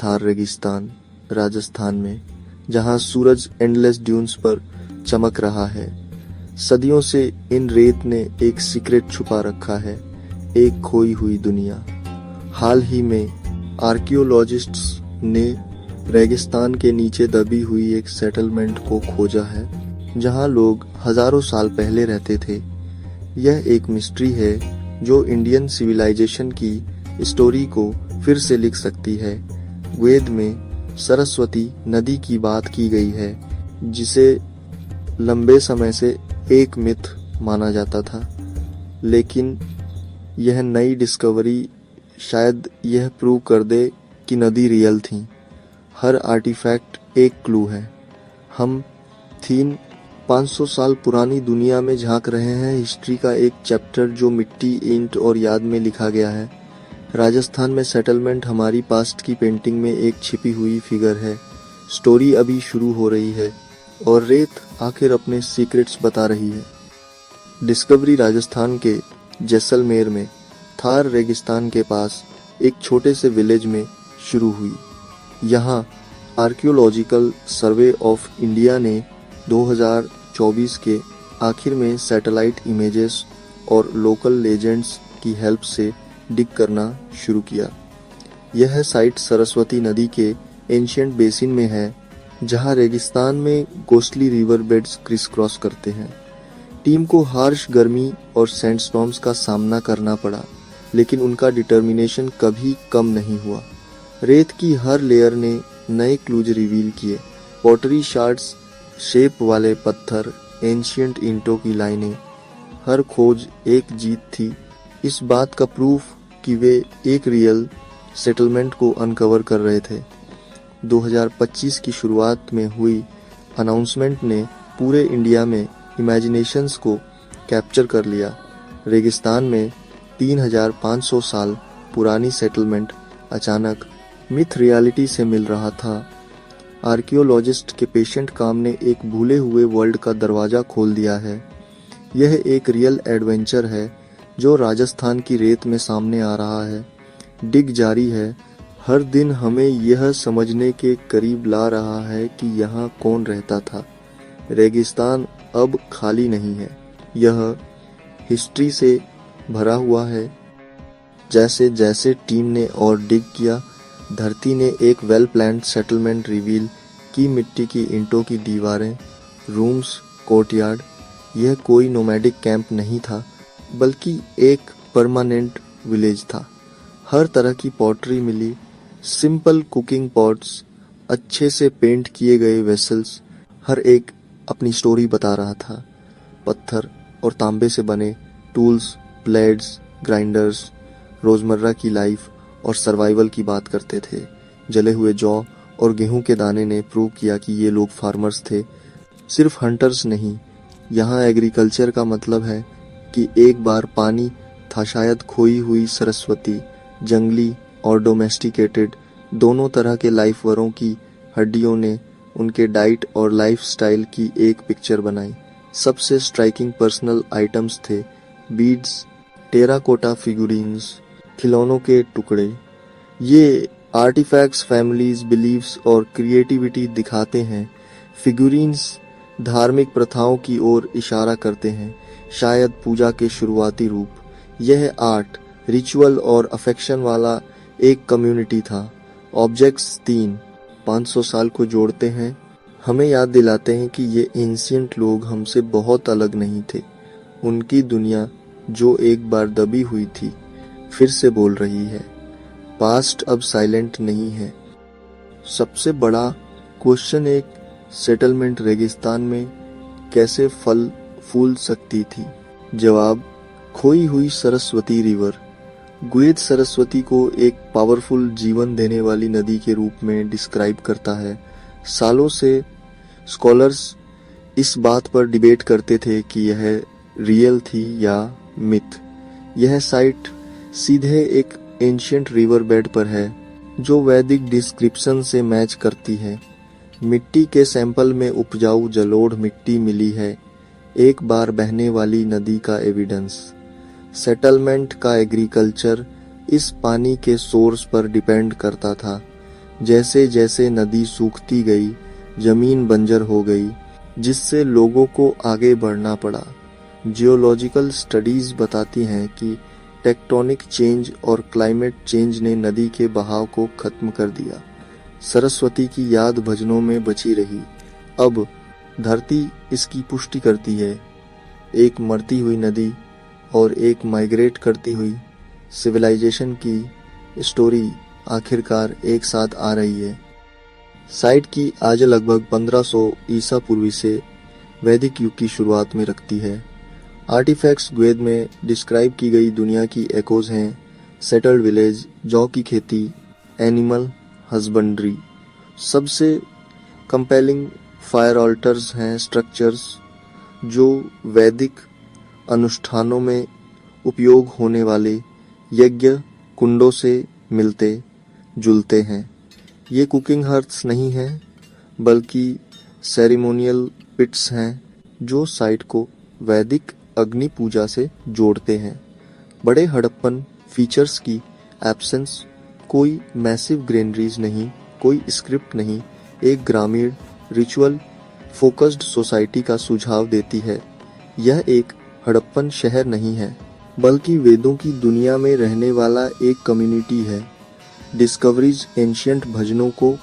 थार रेगिस्तान राजस्थान में, जहां सूरज एंडलेस ड्यून्स पर चमक रहा है। सदियों से इन रेत ने एक सीक्रेट छुपा रखा है, एक खोई हुई दुनिया। हाल ही में आर्कियोलॉजिस्ट्स ने रेगिस्तान के नीचे दबी हुई एक सेटलमेंट को खोजा है, जहां लोग हजारों साल पहले रहते थे। यह एक मिस्ट्री है जो इंडियन सिविलाइजेशन की स्टोरी को फिर से लिख सकती है। वेद में सरस्वती नदी की बात की गई है, जिसे लंबे समय से एक मिथ माना जाता था, लेकिन यह नई डिस्कवरी शायद यह प्रूव कर दे कि नदी रियल थी। हर आर्टिफैक्ट एक क्लू है। हम 500 साल पुरानी दुनिया में झांक रहे हैं, हिस्ट्री का एक चैप्टर जो मिट्टी, ईंट और याद में लिखा गया है। राजस्थान में सेटलमेंट हमारी पास्ट की पेंटिंग में एक छिपी हुई फिगर है। स्टोरी अभी शुरू हो रही है और रेत आखिर अपने सीक्रेट्स बता रही है। डिस्कवरी राजस्थान के जैसलमेर में थार रेगिस्तान के पास एक छोटे से विलेज में शुरू हुई। यहाँ आर्कियोलॉजिकल सर्वे ऑफ इंडिया ने 2024 के आखिर में सैटेलाइट इमेजेस और लोकल लेजेंड्स की हेल्प से डिग करना शुरू किया। यह साइट सरस्वती नदी के एंशिएंट बेसिन में है, जहां रेगिस्तान में ghostly river beds criss cross करते हैं। टीम को हार्श गर्मी और सैंडस्टॉर्म्स का सामना करना पड़ा, लेकिन उनका डिटर्मिनेशन कभी कम नहीं हुआ। रेत की हर लेयर ने नए क्लूज रिवील किए। पॉटरी शार्ड्स, शेप वाले पत्थर, एंशिएंट ईंटों की लाइनें, हर खोज एक जीत थी। इस बात का प्रूफ कि वे एक रियल सेटलमेंट को अनकवर कर रहे थे। 2025 की शुरुआत में हुई अनाउंसमेंट ने पूरे इंडिया में इमेजिनेशंस को कैप्चर कर लिया। रेगिस्तान में 3500 साल पुरानी सेटलमेंट अचानक मिथ रियलिटी से मिल रहा था। आर्कियोलॉजिस्ट के पेशेंट काम ने एक भूले हुए वर्ल्ड का दरवाजा खोल दिया है। यह एक रियल एडवेंचर है जो राजस्थान की रेत में सामने आ रहा है। डिग जारी है, हर दिन हमें यह समझने के करीब ला रहा है कि यहाँ कौन रहता था। रेगिस्तान अब खाली नहीं है, यह हिस्ट्री से भरा हुआ है। जैसे जैसे टीम ने और डिग किया, धरती ने एक वेल प्लान्ड सेटलमेंट रिवील की। मिट्टी की ईंटों की दीवारें, रूम्स, कोर्टयार्ड। यह कोई नोमैडिक कैंप नहीं था, बल्कि एक परमानेंट विलेज था। हर तरह की पॉटरी मिली, सिंपल कुकिंग पॉट्स, अच्छे से पेंट किए गए वेसल्स, हर एक अपनी स्टोरी बता रहा था। पत्थर और तांबे से बने टूल्स, ब्लेड्स, ग्राइंडर्स रोजमर्रा की लाइफ और सर्वाइवल की बात करते थे। जले हुए जौ और गेहूं के दाने ने प्रूव किया कि ये लोग फार्मर्स थे, सिर्फ हंटर्स नहीं। यहाँ एग्रीकल्चर का मतलब है कि एक बार पानी था, शायद खोई हुई सरस्वती। जंगली और डोमेस्टिकेटेड दोनों तरह के लाइफवरों की हड्डियों ने उनके डाइट और लाइफस्टाइल की एक पिक्चर बनाई। सबसे स्ट्राइकिंग पर्सनल आइटम्स थे बीड्स, टेराकोटा फिगुरीन्स, खिलौनों के टुकड़े। ये आर्टिफैक्ट्स फैमिलीज, बिलीव्स और क्रिएटिविटी दिखाते हैं। फिगुरीन्स धार्मिक प्रथाओं की ओर इशारा करते हैं, शायद पूजा के शुरुआती रूप। यह आर्ट, रिचुअल और अफेक्शन वाला एक कम्युनिटी था। ऑब्जेक्ट्स 500 साल को जोड़ते हैं, हमें याद दिलाते हैं कि ये एंशिएंट लोग हमसे बहुत अलग नहीं थे। उनकी दुनिया जो एक बार दबी हुई थी, फिर से बोल रही है। पास्ट अब साइलेंट नहीं है। सबसे बड़ा क्वेश्चन, एक सेटलमेंट रेगिस्तान में कैसे फल फूल सकती थी? जवाब, खोई हुई सरस्वती रिवर। गुएद सरस्वती को एक पावरफुल जीवन देने वाली नदी के रूप में डिस्क्राइब करता है। सालों से स्कॉलर्स इस बात पर डिबेट करते थे कि यह रियल थी या मिथ। यह साइट सीधे एक एंशिएंट रिवर बेड पर है जो वैदिक डिस्क्रिप्शन से मैच करती है। मिट्टी के सैंपल में उपजाऊ जलोढ़ मिट्टी मिली है, एक बार बहने वाली नदी का एविडेंस। सेटलमेंट का एग्रीकल्चर इस पानी के सोर्स पर डिपेंड करता था। जैसे जैसे नदी सूखती गई, जमीन बंजर हो गई, जिससे लोगों को आगे बढ़ना पड़ा। जियोलॉजिकल स्टडीज बताती हैं कि टेक्टोनिक चेंज और क्लाइमेट चेंज ने नदी के बहाव को खत्म कर दिया। सरस्वती की याद भजनों में बची रही। अब धरती इसकी पुष्टि करती है। एक मरती हुई नदी और एक माइग्रेट करती हुई सिविलाइजेशन की स्टोरी आखिरकार एक साथ आ रही है। साइट की आज लगभग 1500 ईसा पूर्वी से वैदिक युग की शुरुआत में रखती है। आर्टिफैक्ट्स वेद में डिस्क्राइब की गई दुनिया की एकोज हैं। सेटल्ड विलेज, जौ की खेती, एनिमल हस्बेंड्री। सबसे कंपेलिंग फायर ऑल्टर्स हैं, स्ट्रक्चर्स जो वैदिक अनुष्ठानों में उपयोग होने वाले यज्ञ कुंडों से मिलते जुलते हैं। ये कुकिंग हर्ट्स नहीं हैं, बल्कि सेरेमोनियल पिट्स हैं जो साइट को वैदिक अग्नि पूजा से जोड़ते हैं। बड़े हड़प्पन फीचर्स की एब्सेंस, कोई मैसिव ग्रेनरीज नहीं, कोई स्क्रिप्ट नहीं, एक ग्रामीण रिचुअल फोकस्ड सोसाइटी का सुझाव देती है। यह एक हड़प्पन शहर नहीं है, बल्कि वेदों की दुनिया में रहने वाला एक कम्युनिटी है। डिस्कवरीज एंशिएंट भजनों को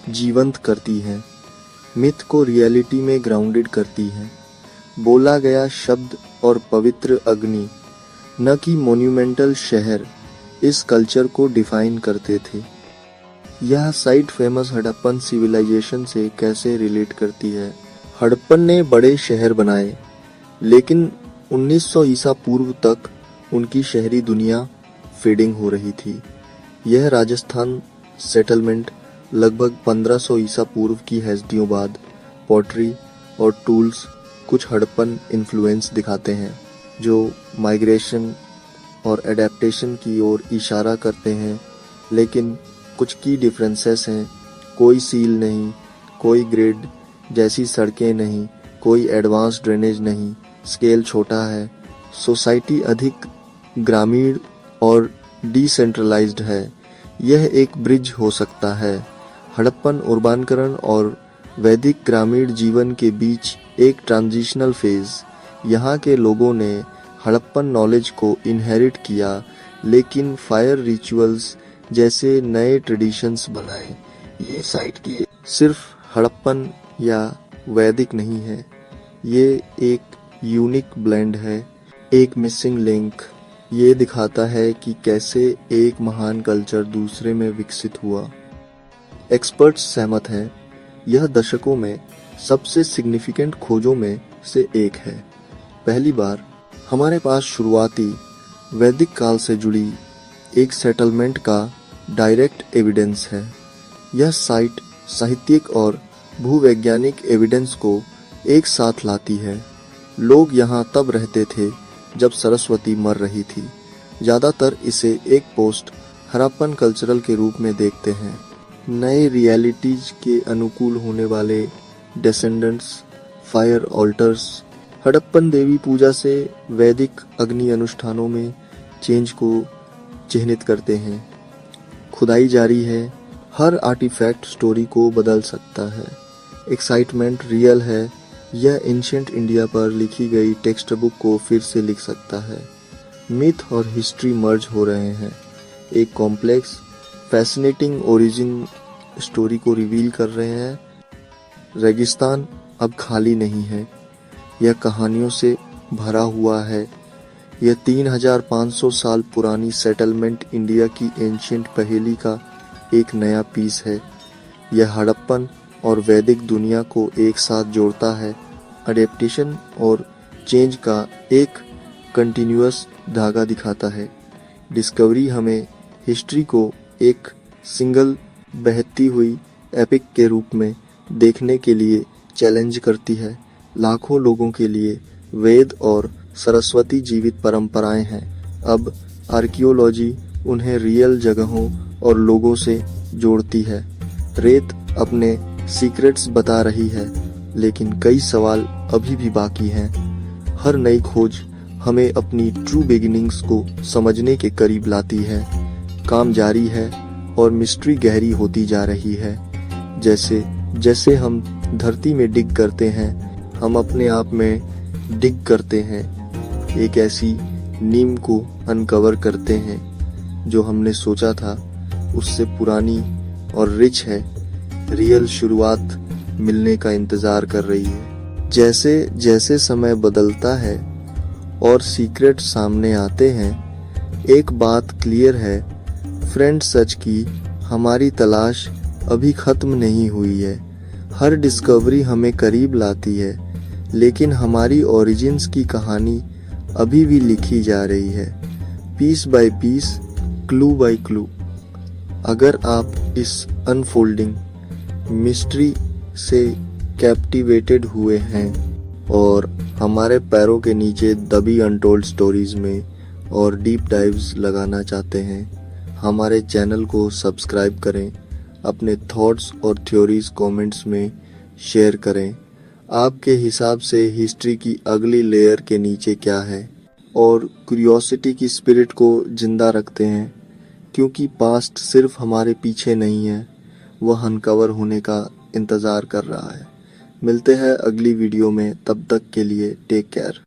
जीवंत करती हैं, मिथ को रियलिटी में ग्राउंडेड करती हैं। बोला गया शब्द और पवित्र अग्नि, न कि मोन्यूमेंटल शहर, इस कल्चर को डिफाइन करते थे। यह साइट फेमस हड़प्पन सिविलाइजेशन से कैसे रिलेट करती है? हड़प्पन ने बड़े शहर बनाए, लेकिन 1900 ईसा पूर्व तक उनकी शहरी दुनिया फेडिंग हो रही थी। यह राजस्थान सेटलमेंट लगभग 1500 ईसा पूर्व की हस्तियों बाद पॉटरी और टूल्स कुछ हड़प्पन इन्फ्लुएंस दिखाते हैं, जो माइग्रेशन और एडेप्टेशन की ओर इशारा करते हैं। लेकिन कुछ की डिफरेंसेस हैं। कोई सील नहीं, कोई ग्रिड जैसी सड़कें नहीं, कोई एडवांस ड्रेनेज नहीं, स्केल छोटा है, सोसाइटी अधिक ग्रामीण और डिसेंट्रलाइज्ड है। यह एक ब्रिज हो सकता है, हड़प्पन उर्बानकरण और वैदिक ग्रामीण जीवन के बीच एक ट्रांजिशनल फेज। यहाँ के लोगों ने हड़प्पन नॉलेज को इनहेरिट किया, लेकिन फायर रिचुअल्स जैसे नए ट्रेडिशंस बनाए। ये साइट की सिर्फ हड़प्पन या वैदिक नहीं है, ये एक यूनिक ब्लेंड है, एक मिसिंग लिंक। ये दिखाता है कि कैसे एक महान कल्चर दूसरे में विकसित हुआ। एक्सपर्ट्स सहमत हैं, यह दशकों में सबसे सिग्निफिकेंट खोजों में से एक है। पहली बार हमारे पास शुरुआती वैदिक काल से जुड़ी एक सेटलमेंट का डायरेक्ट एविडेंस है। यह साइट साहित्यिक और भूवैज्ञानिक एविडेंस को एक साथ लाती है। लोग यहाँ तब रहते थे जब सरस्वती मर रही थी। ज़्यादातर इसे एक पोस्ट हड़प्पन कल्चरल के रूप में देखते हैं। नए रियलिटीज के अनुकूल होने वाले डिसेंडेंट्स, फायर ऑल्टर्स, हड़प्पन देवी पूजा से वैदिक अग्नि अनुष्ठानों में चेंज को चिह्नित करते हैं। खुदाई जारी है, हर आर्टिफैक्ट स्टोरी को बदल सकता है। एक्साइटमेंट रियल है, यह एंशिएंट इंडिया पर लिखी गई टेक्स्ट बुक को फिर से लिख सकता है। मिथ और हिस्ट्री मर्ज हो रहे हैं, एक कॉम्प्लेक्स फैसिनेटिंग ओरिजिन स्टोरी को रिवील कर रहे हैं। रेगिस्तान अब खाली नहीं है, यह कहानियों से भरा हुआ है। यह 3500 साल पुरानी सेटलमेंट इंडिया की एंशिएंट पहेली का एक नया पीस है। यह हड़प्पन और वैदिक दुनिया को एक साथ जोड़ता है, अडेप्टेशन और चेंज का एक कंटिन्यूअस धागा दिखाता है। डिस्कवरी हमें हिस्ट्री को एक सिंगल बहती हुई एपिक के रूप में देखने के लिए चैलेंज करती है। लाखों लोगों के लिए वेद और सरस्वती जीवित परंपराएं हैं। अब आर्कियोलॉजी उन्हें रियल जगहों और लोगों से जोड़ती है। रेत अपने सीक्रेट्स बता रही है, लेकिन कई सवाल अभी भी बाकी हैं। हर नई खोज हमें अपनी ट्रू बिगिनिंग्स को समझने के करीब लाती है। काम जारी है और मिस्ट्री गहरी होती जा रही है। जैसे जैसे हम धरती में डिग करते हैं, हम अपने आप में डिग करते हैं, एक ऐसी नीम को अनकवर करते हैं जो हमने सोचा था उससे पुरानी और रिच है। रियल शुरुआत मिलने का इंतजार कर रही है। जैसे जैसे समय बदलता है और सीक्रेट सामने आते हैं, एक बात क्लियर है फ्रेंड, सच की हमारी तलाश अभी खत्म नहीं हुई है। हर डिस्कवरी हमें करीब लाती है, लेकिन हमारी ओरिजिन्स की कहानी अभी भी लिखी जा रही है, piece by piece, clue by clue. अगर आप इस अनफोल्डिंग मिस्ट्री से कैप्टिवेटेड हुए हैं और हमारे पैरों के नीचे दबी अनटोल्ड स्टोरीज में और डीप डाइव्स लगाना चाहते हैं, हमारे चैनल को सब्सक्राइब करें, अपने थॉट्स और थ्योरीज कमेंट्स में शेयर करें। आपके हिसाब से हिस्ट्री की अगली लेयर के नीचे क्या है? और क्यूरियोसिटी की स्पिरिट को जिंदा रखते हैं, क्योंकि पास्ट सिर्फ हमारे पीछे नहीं है, वह अनकवर होने का इंतज़ार कर रहा है। मिलते हैं अगली वीडियो में, तब तक के लिए टेक केयर।